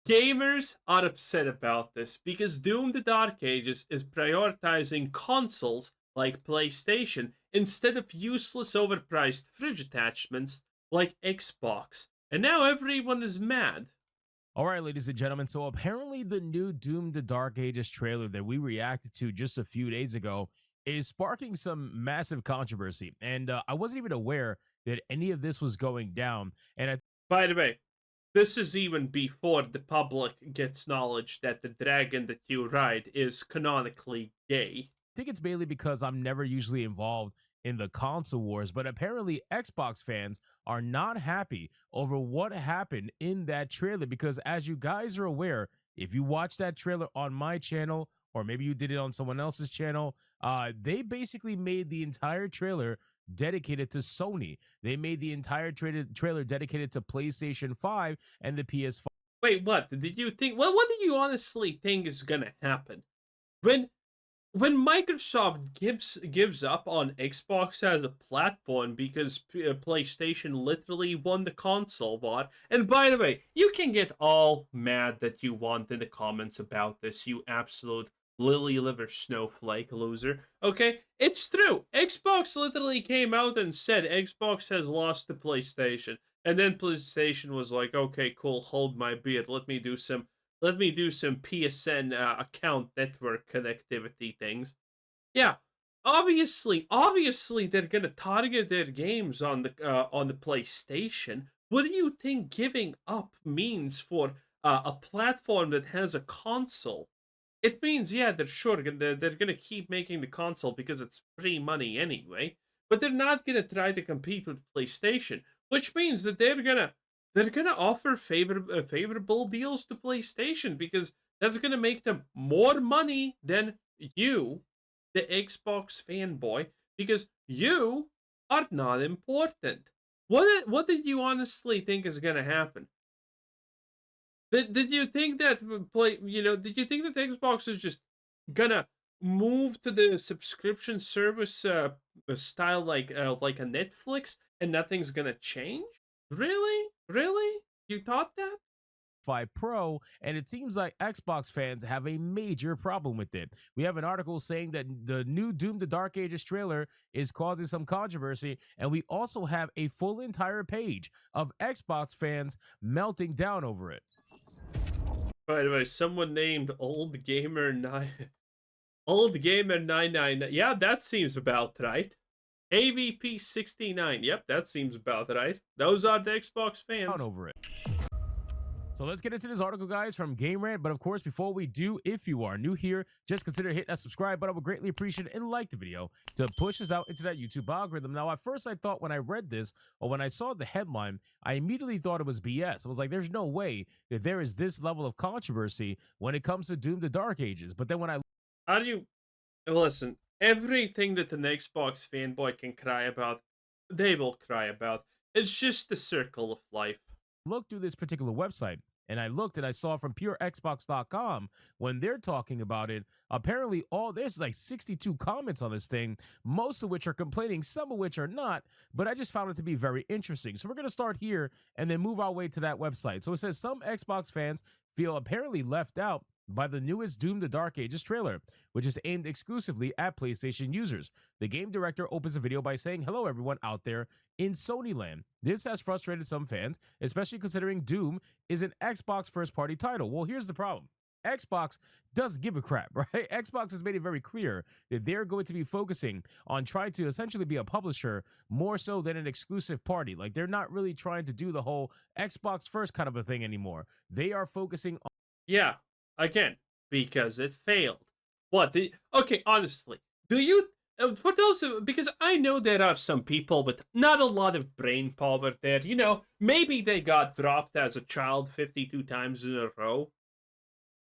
Gamers are upset about this because Doom the Dark Ages is prioritizing consoles like PlayStation instead of useless overpriced fridge attachments like Xbox. And now everyone is mad. All right, ladies and gentlemen. So apparently, the new Doom: The Dark Ages trailer that we reacted to just a few days ago is sparking some massive controversy, and I wasn't even aware that any of this was going down. And I By the way, this is even before the public gets knowledge that the dragon that you ride is canonically gay. think it's mainly because I'm never usually involved in the console wars, but apparently Xbox fans are not happy over what happened in that trailer because, as you guys are aware, if you watch that trailer on my channel or maybe you did it on someone else's channel, they basically made the entire trailer dedicated to Sony. They made the entire trailer dedicated to PlayStation 5 and the PS5. Wait, what? Did you think what do you honestly think is gonna happen? When when Microsoft gives up on Xbox as a platform because PlayStation literally won the console war. And by the way, you can get all mad that you want in the comments about this, you absolute lily liver snowflake loser. Okay, it's true. Xbox literally came out and said Xbox has lost to PlayStation, and then PlayStation was like, "Okay, cool, hold my beer. Let me do some PSN account network connectivity things." Yeah, obviously they're gonna target their games on the PlayStation. What do you think giving up means for a platform that has a console? It means, yeah, they're gonna keep making the console because it's free money anyway, but they're not gonna try to compete with PlayStation, which means that they're gonna offer favorable deals to PlayStation because that's gonna make them more money than you, the Xbox fanboy, because you are not important. What did you honestly think is gonna happen? Did you think that did you think that Xbox is just gonna move to the subscription service style like a Netflix and nothing's gonna change? Really? Really? You thought that? Pro, and it seems like Xbox fans have a major problem with it. We have an article saying that the new Doom: The Dark Ages trailer is causing some controversy, and we also have a full entire page of Xbox fans melting down over it. By the way, someone named Old Gamer 9 Old Gamer 999. Yeah, that seems about right. AVP 69. Yep, that seems about right. Those are the Xbox Down fans. over it. So let's get into this article, guys, from Game Rant. But of course, before we do, if you are new here, just consider hitting that subscribe button. I would greatly appreciate it, and like the video to push us out into that YouTube algorithm. Now, at first, I thought when I read this or when I saw the headline, I immediately thought it was BS. I was like, there's no way that there is this level of controversy when it comes to Doom: The Dark Ages. But then when I How do you listen? Everything that an Xbox fanboy can cry about, they will cry about. It's just the circle of life. looked through this particular website, and I looked and I saw from purexbox.com when they're talking about it, apparently all there's like 62 comments on this thing, most of which are complaining, some of which are not, but I just found it to be very interesting. So we're going to start here and then move our way to that website. So it says some Xbox fans feel apparently left out by the newest Doom: The Dark Ages trailer, which is aimed exclusively at PlayStation users. The game director opens the video by saying, "Hello everyone out there in Sony land. This has frustrated some fans, especially considering Doom is an Xbox first-party title." Well, here's the problem. Xbox does give a crap, right? Xbox has made it very clear that they're going to be focusing on trying to essentially be a publisher more so than an exclusive party. Like, they're not really trying to do the whole Xbox first kind of a thing anymore. They are focusing on Yeah, again, because it failed. Okay, honestly, do you for those because I know there are some people with not a lot of brain power there. Maybe they got dropped as a child 52 times in a row,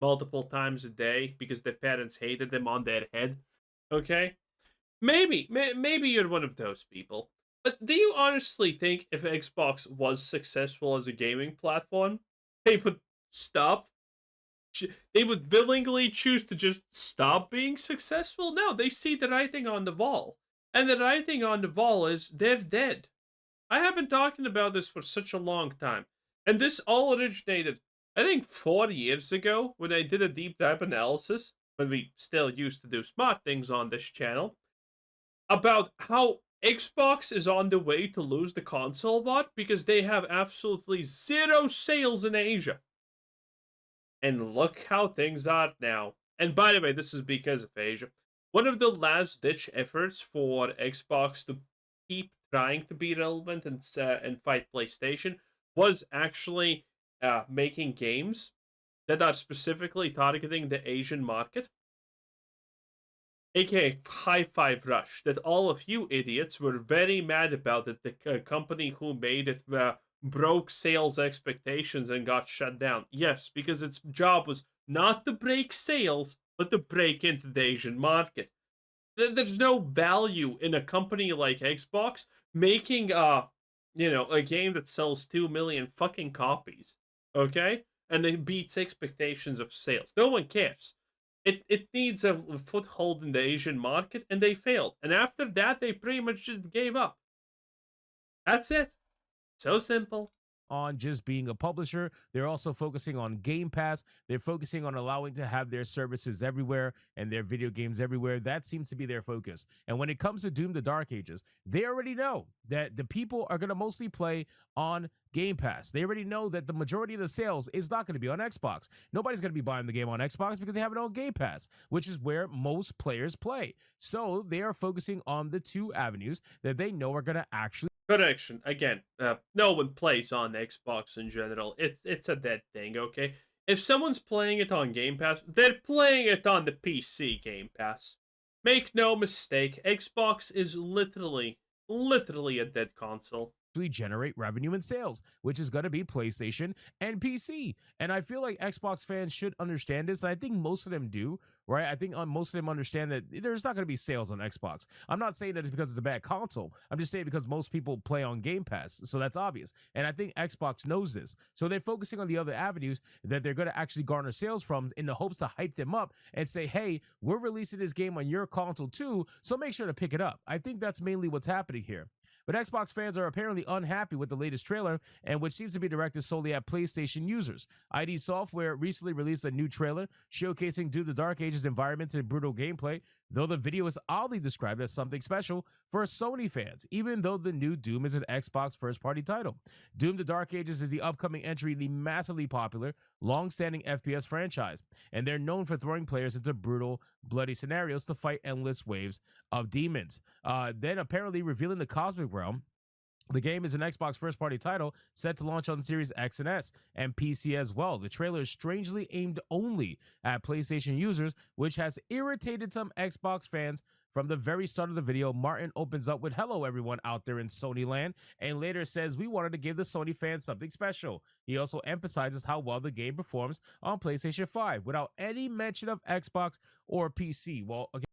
multiple times a day because their parents hated them on their head. Okay, maybe you're one of those people. But do you honestly think if Xbox was successful as a gaming platform, they would stop they would willingly choose to just stop being successful? No, they see the writing on the wall. And the writing on the wall is they're dead. I have been talking about this for such a long time. And this all originated I think 4 years ago, when I did a deep dive analysis, when we still used to do smart things on this channel, about how Xbox is on the way to lose the console war because they have absolutely zero sales in Asia. And look how things are now. And by the way, this is because of Asia. One of the last ditch efforts for Xbox to keep trying to be relevant and fight PlayStation was actually making games that are specifically targeting the Asian market, aka High Five Rush, that all of you idiots were very mad about that the company who made it broke sales expectations and got shut down. Yes, because its job was not to break sales, but to break into the Asian market. There's no value in a company like Xbox making a game that sells 2 million fucking copies, okay? And it beats expectations of sales. No one cares. It needs a foothold in the Asian market, and they failed. And after that, they pretty much just gave up. That's it. So simple. On just being a publisher. They're also focusing on Game Pass. They're focusing on allowing to have their services everywhere and their video games everywhere. That seems to be their focus. And when it comes to Doom the Dark Ages, they already know that the people are going to mostly play on Game Pass. They already know that the majority of the sales is not going to be on Xbox. Nobody's going to be buying the game on Xbox because they have it on Game Pass, which is where most players play. So they are focusing on the two avenues that they know are going to actually. Correction. Again, no one plays on Xbox in general. It's a dead thing, okay? If someone's playing it on Game Pass, they're playing it on the PC Game Pass. Make no mistake, Xbox is literally a dead console. Generate revenue and sales, which is going to be PlayStation and PC. And I feel like Xbox fans should understand this. I think most of them do, right? I think most of them understand that there's not going to be sales on Xbox. I'm not saying that it's because it's a bad console. I'm just saying because most people play on Game Pass. So that's obvious. And I think Xbox knows this. So they're focusing on the other avenues that they're going to actually garner sales from in the hopes to hype them up and say, hey, we're releasing this game on your console too. So make sure to pick it up. I think that's mainly what's happening here. But Xbox fans are apparently unhappy with the latest trailer, and which seems to be directed solely at PlayStation users. ID Software recently released a new trailer showcasing Doom the Dark Ages environments and brutal gameplay, though the video is oddly described as something special for Sony fans, even though the new Doom is an Xbox first-party title. Doom the Dark Ages is the upcoming entry in the massively popular, long-standing FPS franchise, and they're known for throwing players into brutal, bloody scenarios to fight endless waves of demons. Then apparently revealing the Cosmic Realm. The game is an Xbox first party title set to launch on Series X and S and PC as well. The trailer is strangely aimed only at PlayStation users, which has irritated some Xbox fans. From the very start of the video, Martin opens up with hello everyone out there in Sony land and later says we wanted to give the Sony fans something special. He also emphasizes how well the game performs on PlayStation 5 without any mention of Xbox or PC. Well, okay.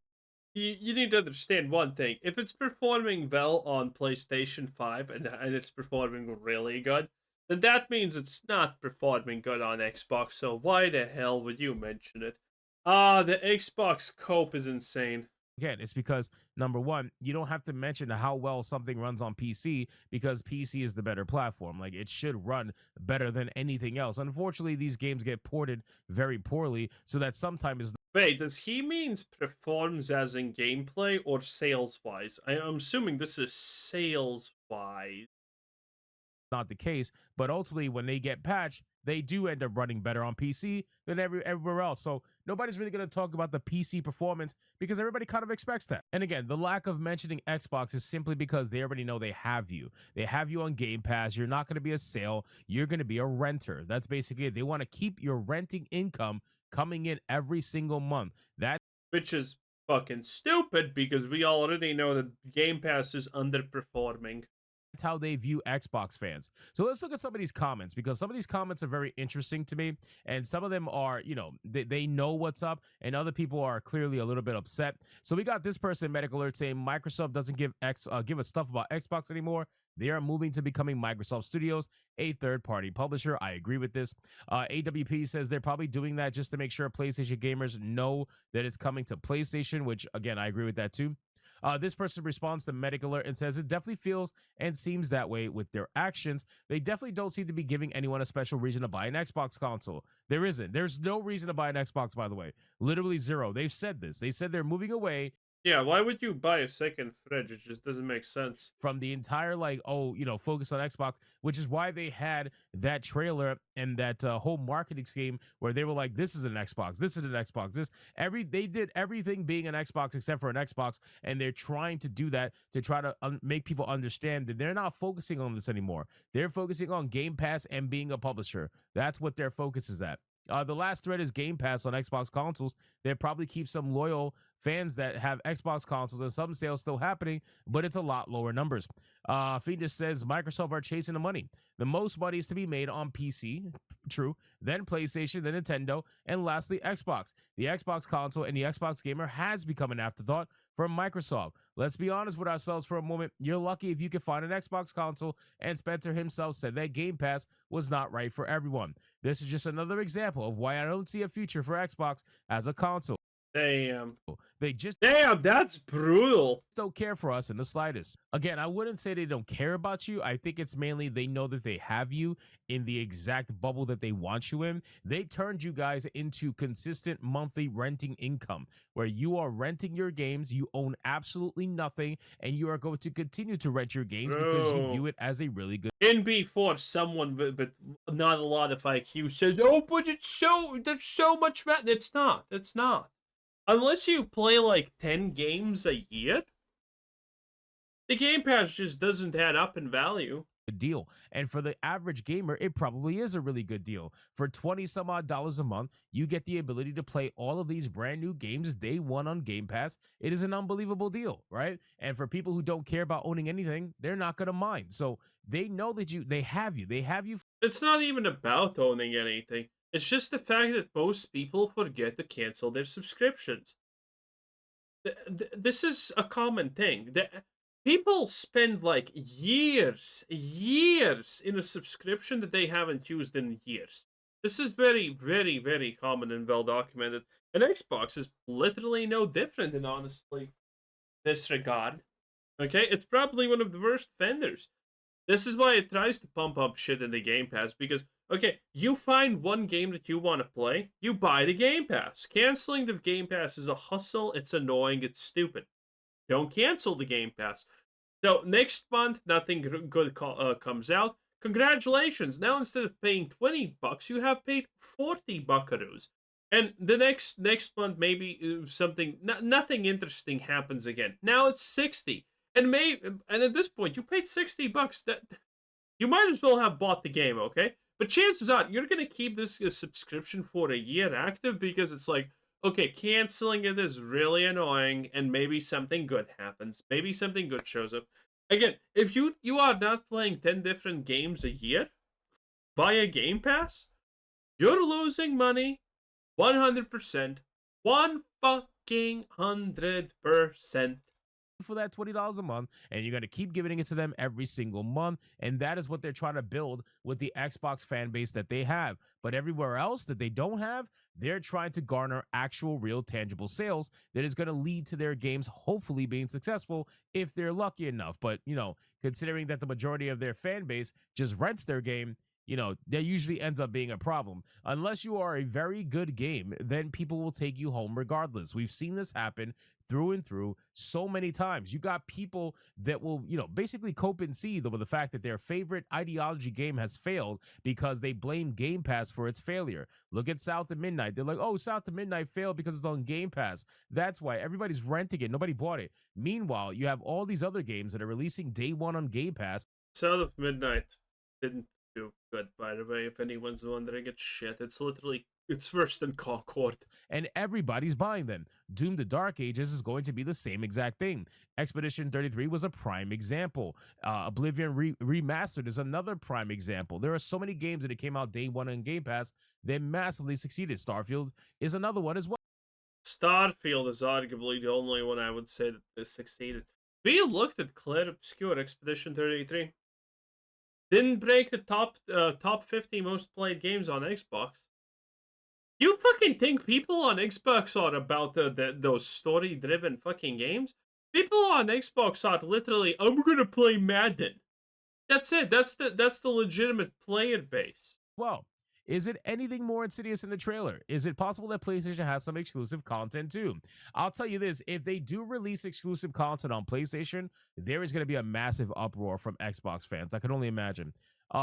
You need to understand one thing. If it's performing well on PlayStation 5 and it's performing really good, then that means it's not performing good on Xbox. So why the hell would you mention it? The Xbox cope is insane. Again, it's because number one, you don't have to mention how well something runs on PC because PC is the better platform. Like it should run better than anything else. Unfortunately, these games get ported very poorly, so that sometimes Wait, does he means performs as in gameplay or sales wise? I'm assuming this is sales wise. not the case. But ultimately, when they get patched, they do end up running better on PC than everywhere else. So nobody's really going to talk about the PC performance because everybody kind of expects that. And again, the lack of mentioning Xbox is simply because they already know they have you. They have you on Game Pass. You're not going to be a sale. You're going to be a renter. That's basically it. They want to keep your renting income coming in every single month. Which is fucking stupid because we already know that Game Pass is underperforming. That's how they view Xbox fans. So let's look at some of these comments because some of these comments are very interesting to me. And some of them are, they know what's up, and other people are clearly a little bit upset. So we got this person, Medical Alert, saying Microsoft doesn't give us stuff about Xbox anymore. They are moving to becoming Microsoft Studios, a third-party publisher. I agree with this. AWP says they're probably doing that just to make sure PlayStation gamers know that it's coming to PlayStation, which, again, I agree with that too. This person responds to Medic Alert and says it definitely feels and seems that way with their actions. They definitely don't seem to be giving anyone a special reason to buy an Xbox console. There isn't. There's no reason to buy an Xbox, by the way. Literally zero. They've said this. They said they're moving away Yeah, why would you buy a second fridge? It just doesn't make sense. from the entire like focus on Xbox, which is why they had that trailer and that whole marketing scheme where they were like, this is an Xbox, this is an Xbox, this every they did everything being an Xbox except for an Xbox, and they're trying to do that to try to make people understand that they're not focusing on this anymore. They're focusing on Game Pass and being a publisher. That's what their focus is at. The last thread is Game Pass on Xbox consoles. They probably keep some loyal fans that have Xbox consoles and some sales still happening, but it's a lot lower numbers. Phoenix says Microsoft are chasing the money. The most money is to be made on PC, true, then PlayStation, then Nintendo, and lastly Xbox. The Xbox console and the Xbox gamer has become an afterthought for Microsoft. Let's be honest with ourselves for a moment. You're lucky if you can find an Xbox console, and Spencer himself said that Game Pass was not right for everyone. This is just another example of why I don't see a future for Xbox as a console. Damn. They just Damn, that's brutal. don't care for us in the slightest. Again, I wouldn't say they don't care about you. I think it's mainly they know that they have you in the exact bubble that they want you in. They turned you guys into consistent monthly renting income where you are renting your games, you own absolutely nothing, and you are going to continue to rent your games because you view it as a really good. In before someone with not a lot of IQ says, "Oh, but there's so much value." It's not. It's not. Unless you play like 10 games a year, the Game Pass just doesn't add up in value. Deal. And for the average gamer, it probably is a really good deal. For 20 some odd dollars a month, you get the ability to play all of these brand new games day one on Game Pass. It is an unbelievable deal, right? And for people who don't care about owning anything, they're not going to mind. So they know that they have you. They have you. It's not even about owning anything. It's just the fact that most people forget to cancel their subscriptions. This is a common thing. People spend like years in a subscription that they haven't used in years. This is very, very, very common and well documented. And Xbox is literally no different in honestly this regard. Okay, it's probably one of the worst offenders. This is why it tries to pump up shit in the Game Pass because, okay, you find one game that you want to play, you buy the Game Pass. Canceling the Game Pass is a hustle, it's annoying, it's stupid. Don't cancel the Game Pass. So next month, nothing good comes out. Congratulations! Now instead of paying $20, you have paid 40 buckaroos. And the next month, maybe nothing interesting happens again. Now it's 60. And at this point, you paid $60. That you might as well have bought the game, okay? But chances are you're gonna keep this subscription for a year active because it's like, okay, canceling it is really annoying, and maybe something good happens. Maybe something good shows up. Again, if you are not playing 10 different games a year via Game Pass, you're losing money 100%. 100%. For that $20 a month, and you're going to keep giving it to them every single month, and that is what they're trying to build with the Xbox fan base that they have. But everywhere else that they don't have, they're trying to garner actual real tangible sales that is going to lead to their games hopefully being successful if they're lucky enough. But considering that the majority of their fan base just rents their game, that usually ends up being a problem. Unless you are a very good game, then people will take you home regardless. We've seen this happen through and through so many times. You got people that will, basically cope and seethe over the fact that their favorite ideology game has failed because they blame Game Pass for its failure. Look at South of Midnight. They're like, oh, South of Midnight failed because it's on Game Pass. That's why everybody's renting it. Nobody bought it. Meanwhile, you have all these other games that are releasing day one on Game Pass. South of Midnight didn't do good, by the way, if anyone's wondering. It's shit. It's worse than Concord. And everybody's buying them. Doom the Dark Ages is going to be the same exact thing. Expedition 33 was a prime example. Oblivion Remastered is another prime example. There are so many games that came out day one on Game Pass that massively succeeded. Starfield is another one as well. Starfield is arguably the only one I would say that succeeded. We looked at Claire Obscure Expedition 33. Didn't break the top 50 most played games on Xbox. You fucking think people on Xbox are about those story-driven fucking games? People on Xbox are literally, I'm gonna play Madden. That's it. That's the legitimate player base. Well, is it anything more insidious in the trailer? Is it possible that PlayStation has some exclusive content too? I'll tell you this, if they do release exclusive content on PlayStation, there is going to be a massive uproar from Xbox fans. I can only imagine.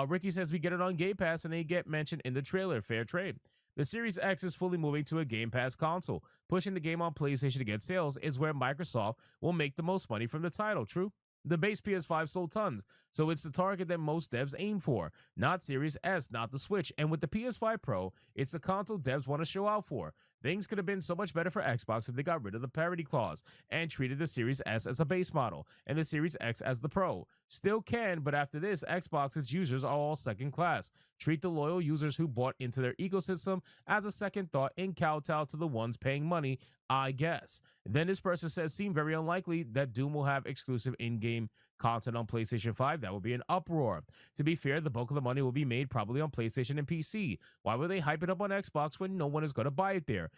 Ricky says we get it on Game Pass and they get mentioned in the trailer. Fair trade. The Series X is fully moving to a Game Pass console. Pushing the game on PlayStation to get sales is where Microsoft will make the most money from the title. True? The base PS5 sold tons, so it's the target that most devs aim for, not Series S, not the Switch. And with the PS5 Pro, it's the console devs want to show out for. Things could have been so much better for Xbox if they got rid of the parity clause and treated the Series S as a base model and the Series X as the Pro. Still can, but after this, Xbox's users are all second class. Treat the loyal users who bought into their ecosystem as a second thought and kowtow to the ones paying money, I guess. Then this person says, seem very unlikely that Doom will have exclusive in-game content on PlayStation 5. That would be an uproar. To be fair, the bulk of the money will be made probably on PlayStation and PC. Why would they hype it up on Xbox when no one is going to buy it there?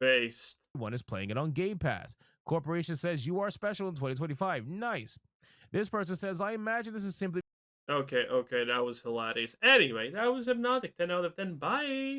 Based. Everyone is playing it on Game Pass. Corporation says you are special in 2025. Nice. This person says, I imagine this is simply Okay, that was hilarious. Anyway, that was Hypnotic. 10 out of 10. Bye.